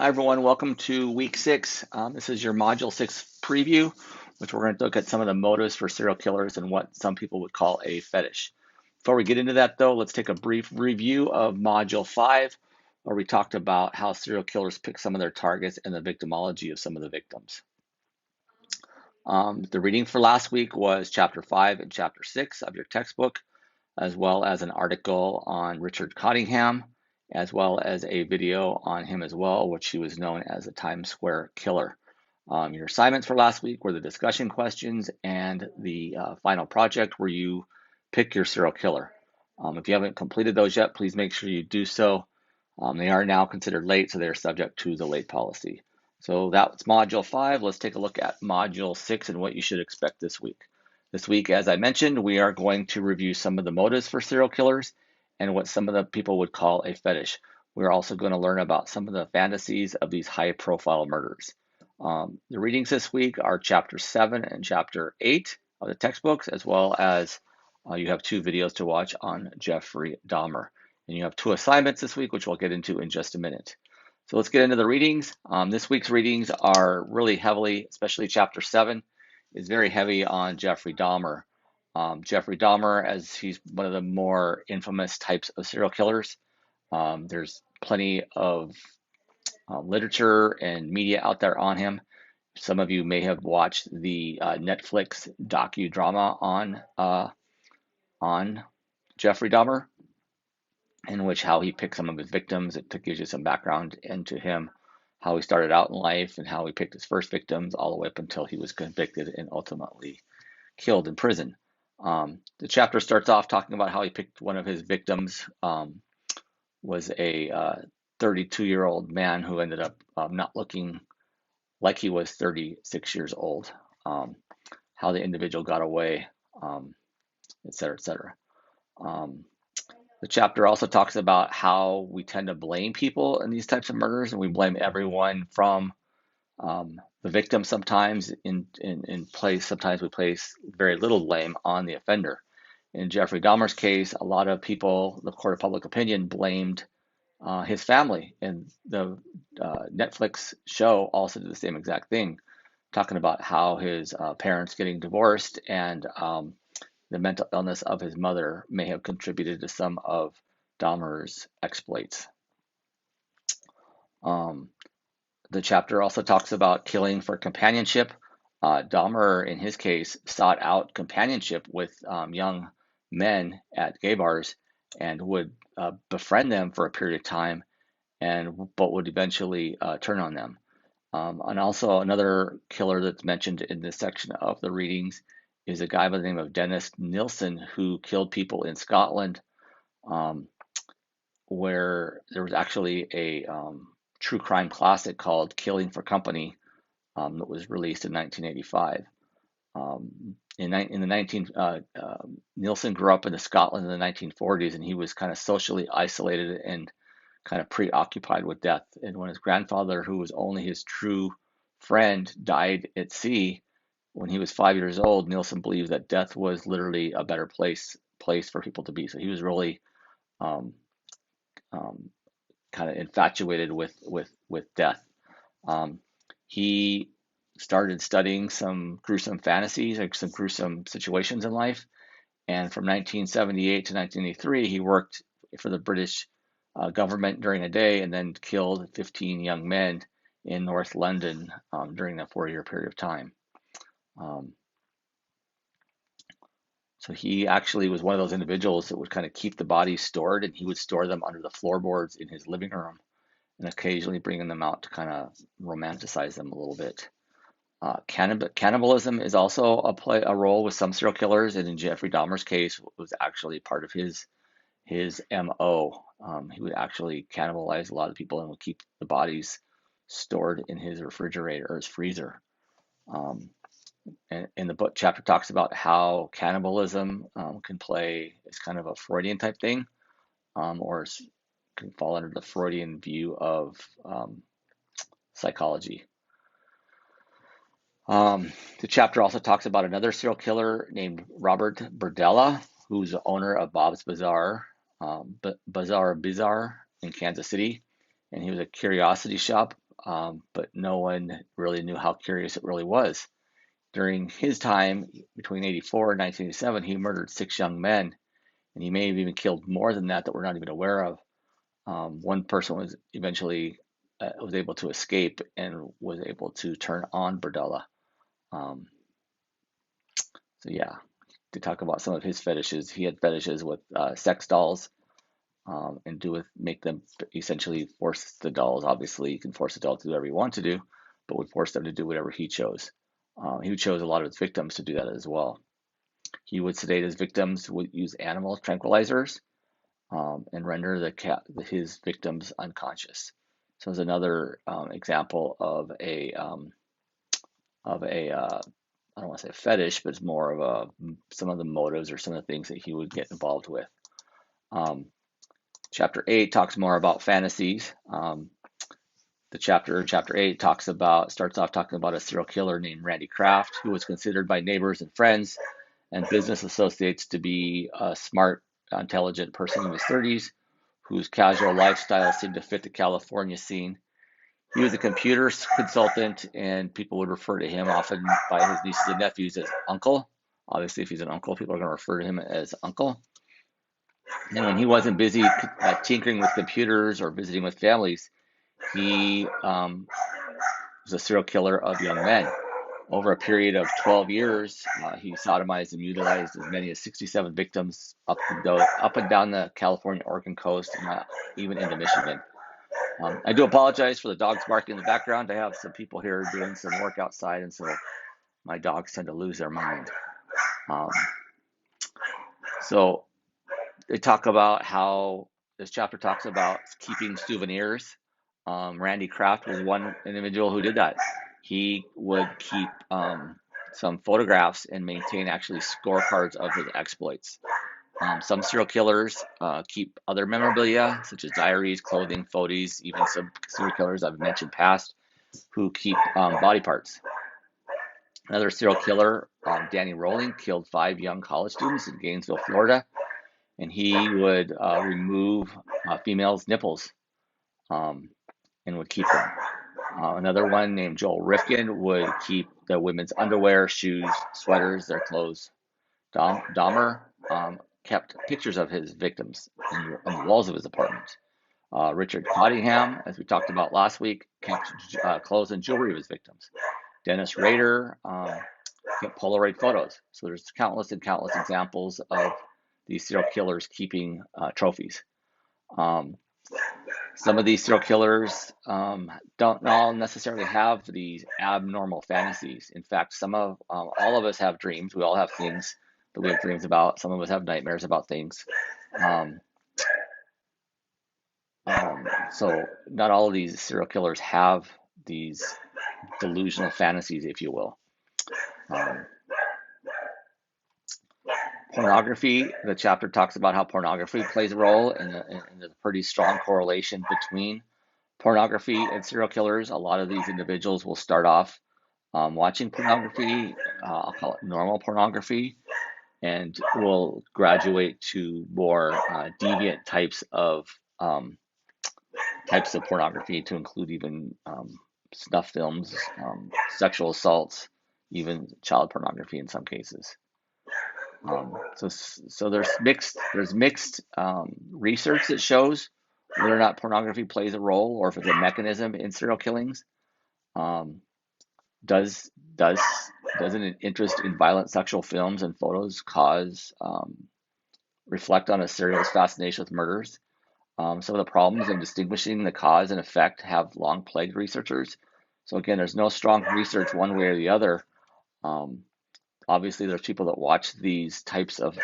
Hi everyone, welcome to week 6. This is your module 6 preview, which we're going to look at some of the motives for serial killers and what some people would call a fetish. Before we get into that though, let's take a brief review of module 5, where we talked about how serial killers pick some of their targets and the victimology of some of the victims. The reading for last week was chapter 5 and chapter 6 of your textbook, as well as an article on Richard Cottingham, as well as a video on him as well, which he was known as a Times Square killer. Your assignments for last week were the discussion questions and the final project where you pick your serial killer. If you haven't completed those yet, please make sure you do so. They are now considered late, so they are subject to the late policy. So that's module 5. Let's take a look at module 6 and what you should expect this week. This week, as I mentioned, we are going to review some of the motives for serial killers and what some of the people would call a fetish. We're also going to learn about some of the fantasies of these high-profile murders. The readings this week are chapter 7 and chapter 8 of the textbooks, as well as you have 2 videos to watch on Jeffrey Dahmer. And you have 2 assignments this week, which we'll get into in just a minute. So let's get into the readings. This week's readings are really heavily, especially chapter 7, is very heavy on Jeffrey Dahmer. Jeffrey Dahmer, as he's one of the more infamous types of serial killers. There's plenty of literature and media out there on him. Some of you may have watched the Netflix docudrama on Jeffrey Dahmer, in which how he picked some of his victims. It gives you some background into him, how he started out in life and how he picked his first victims all the way up until he was convicted and ultimately killed in prison. The chapter starts off talking about how he picked one of his victims, was a 32-year-old man who ended up not looking like he was 36 years old, how the individual got away, et cetera, et cetera. The chapter also talks about how we tend to blame people in these types of murders, and we blame everyone from the victim sometimes in place. Sometimes we place very little blame on the offender. In Jeffrey Dahmer's case, a lot of people, the court of public opinion, blamed his family, and the Netflix show also did the same exact thing, talking about how his parents getting divorced and the mental illness of his mother may have contributed to some of Dahmer's exploits. The chapter also talks about killing for companionship. Dahmer, in his case, sought out companionship with young men at gay bars and would befriend them for a period of time, but would eventually turn on them. And also another killer that's mentioned in this section of the readings is a guy by the name of Dennis Nilsen, who killed people in Scotland, where there was actually a true crime classic called Killing for Company that was released in 1985. Nilsen grew up in Scotland in the 1940s, and he was kind of socially isolated and kind of preoccupied with death. And when his grandfather, who was only his true friend, died at sea when he was 5 years old, Nilsen believed that death was literally a better place for people to be. So he was really um, kind of infatuated with death. He started studying some gruesome fantasies, like some gruesome situations in life. And from 1978 to 1983, he worked for the British government during a day and then killed 15 young men in North London during that 4-year period of time. So he actually was one of those individuals that would kind of keep the bodies stored, and he would store them under the floorboards in his living room and occasionally bringing them out to kind of romanticize them a little bit. Cannibalism is also a role with some serial killers, and in Jeffrey Dahmer's case, it was actually part of his MO. He would actually cannibalize a lot of people and would keep the bodies stored in his refrigerator or his freezer. And in the book, chapter talks about how cannibalism can play as kind of a Freudian type thing, or can fall under the Freudian view of psychology. The chapter also talks about another serial killer named Robert Berdella, who's the owner of Bob's Bazaar in Kansas City, and he was a curiosity shop but no one really knew how curious it really was. During his time, between 84 and 1987, he murdered 6 young men, and he may have even killed more than that we're not even aware of. One person was eventually was able to escape and was able to turn on Berdella. Um, so yeah, to talk about some of his fetishes, he had fetishes with sex dolls, and make them essentially force the dolls. Obviously, you can force a doll to do whatever you want to do, but would force them to do whatever he chose. He chose a lot of his victims to do that as well. He would sedate his victims, would use animal tranquilizers, and render his victims unconscious. So it's another example of a I don't want to say a fetish, but it's more of some of the motives or some of the things that he would get involved with. Chapter 8 talks more about fantasies. Chapter 8 starts off talking about a serial killer named Randy Kraft, who was considered by neighbors and friends and business associates to be a smart, intelligent person in his 30s, whose casual lifestyle seemed to fit the California scene. He was a computer consultant, and people would refer to him often by his nieces and nephews as Uncle. Obviously, if he's an uncle, people are going to refer to him as Uncle. And when he wasn't busy tinkering with computers or visiting with families, he was a serial killer of young men. Over a period of 12 years, he sodomized and mutilized as many as 67 victims up and down the California-Oregon coast, and even into Michigan. I do apologize for the dogs barking in the background. I have some people here doing some work outside, and so my dogs tend to lose their mind. So they talk about how this chapter talks about keeping souvenirs. Randy Kraft was one individual who did that. He would keep some photographs and maintain actually scorecards of his exploits. Some serial killers keep other memorabilia, such as diaries, clothing, photos, even some serial killers I've mentioned past who keep body parts. Another serial killer, Danny Rolling, killed 5 young college students in Gainesville, Florida, and he would remove females' nipples and would keep them. Another one named Joel Rifkin would keep the women's underwear, shoes, sweaters, their clothes. Dahmer kept pictures of his victims on the walls of his apartment. Richard Cottingham, as we talked about last week, kept clothes and jewelry of his victims. Dennis Rader kept Polaroid photos. So there's countless and countless examples of these serial killers keeping trophies. Some of these serial killers don't all necessarily have these abnormal fantasies. In fact, all of us have dreams. We all have things that we have dreams about. Some of us have nightmares about things. So not all of these serial killers have these delusional fantasies, if you will. Pornography, the chapter talks about how pornography plays a role and there's a pretty strong correlation between pornography and serial killers. A lot of these individuals will start off watching pornography, I'll call it normal pornography, and will graduate to more deviant types of pornography, to include even snuff films, sexual assaults, even child pornography in some cases. So there's mixed research that shows whether or not pornography plays a role, or if it's a mechanism in serial killings. Does an interest in violent sexual films and photos reflect on a serial's fascination with murders? Some of the problems in distinguishing the cause and effect have long plagued researchers. So again, there's no strong research one way or the other. Obviously, there's people that watch these types of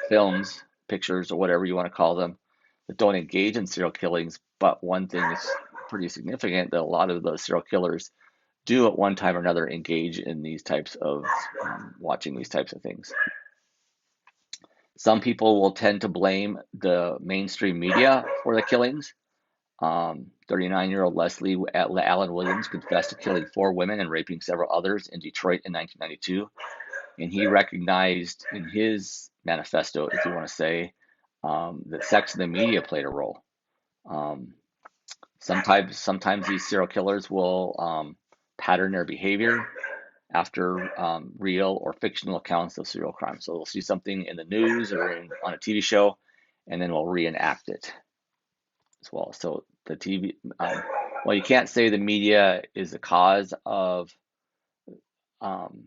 films, pictures, or whatever you want to call them, that don't engage in serial killings. But one thing is pretty significant, that a lot of those serial killers do at one time or another engage in these types of watching these types of things. Some people will tend to blame the mainstream media for the killings. 39-year-old Leslie Allen Williams confessed to killing 4 women and raping several others in Detroit in 1992. And he recognized in his manifesto, if you want to say, that sex in the media played a role. Sometimes these serial killers will pattern their behavior after real or fictional accounts of serial crime. So they'll see something in the news or on a TV show, and then we'll reenact it as well. So the TV, well, you can't say the media is the cause of um,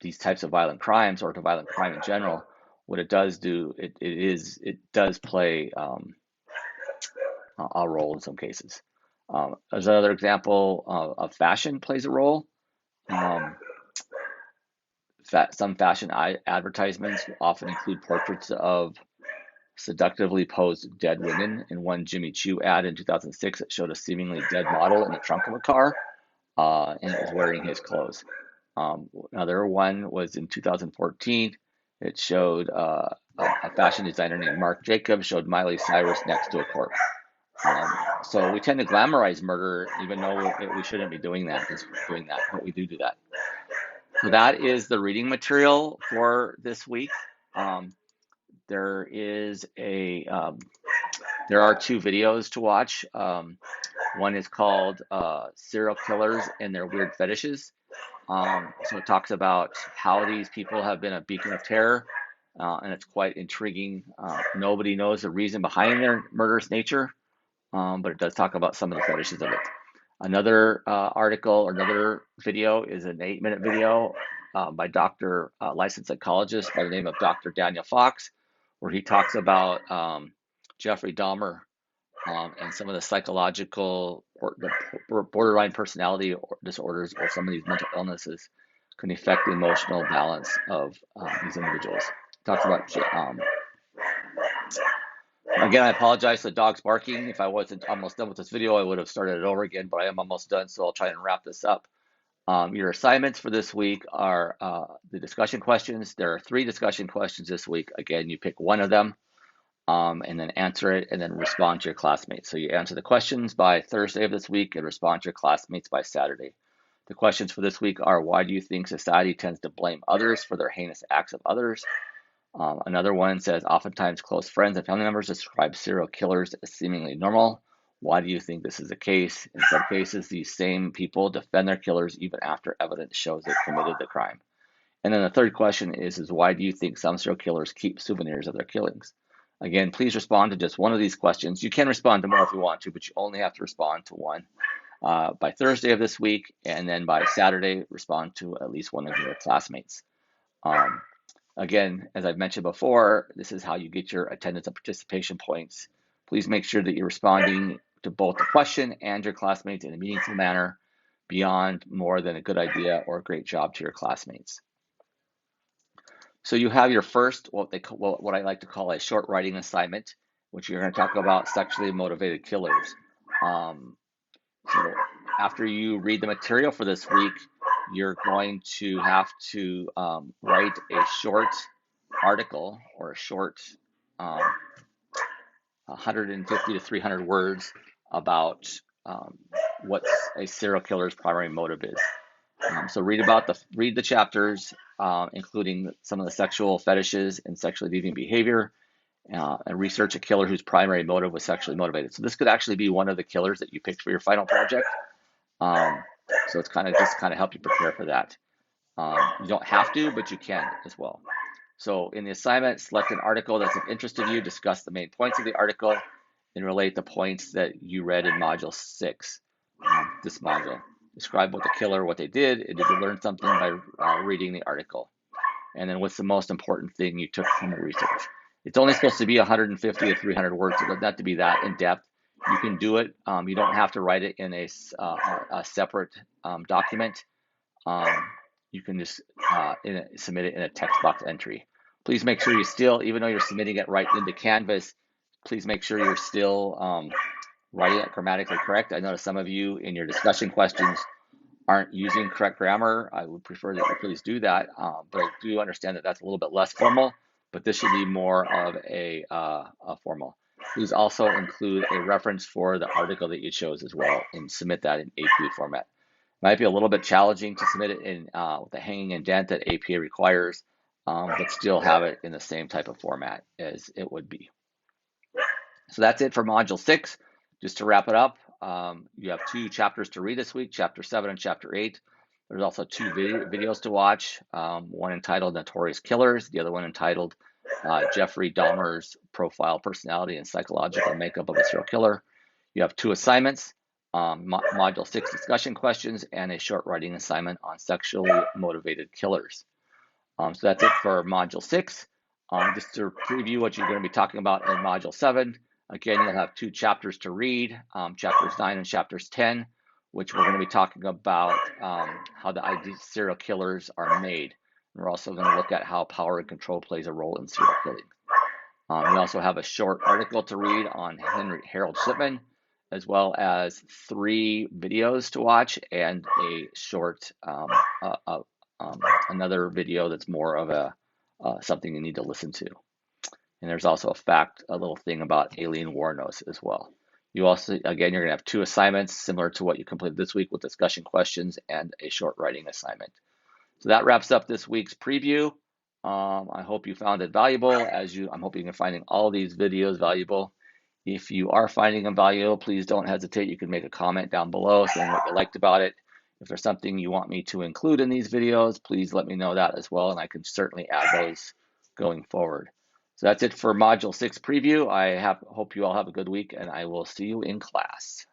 these types of violent crimes or to violent crime in general. What it does do, it does play a role in some cases. As another example of fashion plays a role. Some fashion advertisements often include portraits of seductively posed dead women. In one Jimmy Choo ad in 2006, it showed a seemingly dead model in the trunk of a car, and it was wearing his clothes. Another one was in 2014. It showed a fashion designer named Marc Jacobs showed Miley Cyrus next to a corpse. So we tend to glamorize murder, even though we shouldn't be doing that. But we do that. So that is the reading material for this week. There are two videos to watch. One is called Serial Killers and Their Weird Fetishes. So it talks about how these people have been a beacon of terror, and it's quite intriguing. Nobody knows the reason behind their murderous nature, but it does talk about some of the fetishes of it. Another article or another video is an 8-minute video by licensed psychologist by the name of Dr. Daniel Fox, where he talks about Jeffrey Dahmer and some of the psychological or the borderline personality disorders or some of these mental illnesses can affect the emotional balance of these individuals. He talks about again, I apologize for the dogs barking. If I wasn't almost done with this video, I would have started it over again, but I am almost done, so I'll try and wrap this up. Your assignments for this week are the discussion questions. There are 3 discussion questions this week. Again, you pick one of them and then answer it and then respond to your classmates. So you answer the questions by Thursday of this week and respond to your classmates by Saturday. The questions for this week are, why do you think society tends to blame others for their heinous acts of others? Another one says, oftentimes close friends and family members describe serial killers as seemingly normal. Why do you think this is the case? In some cases, these same people defend their killers even after evidence shows they committed the crime. And then the third question is why do you think some serial killers keep souvenirs of their killings? Again, please respond to just one of these questions. You can respond to more if you want to, but you only have to respond to one by Thursday of this week, and then by Saturday, respond to at least one of your classmates. Again, as I've mentioned before, this is how you get your attendance and participation points. Please make sure that you're responding to both the question and your classmates in a meaningful manner beyond more than a good idea or a great job to your classmates. So you have your first, what I like to call a short writing assignment, which you're going to talk about sexually motivated killers. So after you read the material for this week, you're going to have to write a short article or a short 150 to 300 words about what a serial killer's primary motive is. So read the chapters, including some of the sexual fetishes and sexually deviant behavior, and research a killer whose primary motive was sexually motivated. So this could actually be one of the killers that you picked for your final project. So it's kind of help you prepare for that. You don't have to, but you can as well. So in the assignment, select an article that's of interest to you, discuss the main points of the article, and relate the points that you read in Module 6, this module. Describe what the killer, what they did, and did you learn something by reading the article? And then what's the most important thing you took from the research? It's only supposed to be 150 to 300 words. It doesn't have to be that in depth. You can do it. You don't have to write it in a separate document. You can just submit it in a text box entry. Please make sure you still, even though you're submitting it right into Canvas, please make sure you're still writing it grammatically correct. I notice some of you in your discussion questions aren't using correct grammar. I would prefer that you please do that, but I do understand that that's a little bit less formal, but this should be more of a formal. Please also include a reference for the article that you chose as well and submit that in APA format. It might be a little bit challenging to submit it in with the hanging indent that APA requires, but still have it in the same type of format as it would be. So that's it for Module 6. Just to wrap it up, you have 2 chapters to read this week, Chapter 7 and Chapter 8. There's also 2 videos to watch, one entitled Notorious Killers, the other one entitled Jeffrey Dahmer's Profile, Personality, and Psychological Makeup of a Serial Killer. You have 2 assignments, Module 6 discussion questions, and a short writing assignment on sexually motivated killers. So that's it for Module 6. Just to preview what you're going to be talking about in Module 7, again, you'll have 2 chapters to read, Chapters 9 and Chapters 10, which we're going to be talking about how the ideal serial killers are made. And we're also going to look at how power and control plays a role in serial killing. We also have a short article to read on Harold Shipman, as well as 3 videos to watch and a short another video that's more of a something you need to listen to. And there's also a little thing about alien Warnos as well. You also, again, you're going to have 2 assignments similar to what you completed this week with discussion questions and a short writing assignment. So that wraps up this week's preview. I hope you found it valuable. I'm hoping you're finding all these videos valuable. If you are finding them valuable, please don't hesitate. You can make a comment down below saying what you liked about it. If there's something you want me to include in these videos, please let me know that as well, and I can certainly add those going forward. So that's it for Module 6 preview. I hope you all have a good week, and I will see you in class.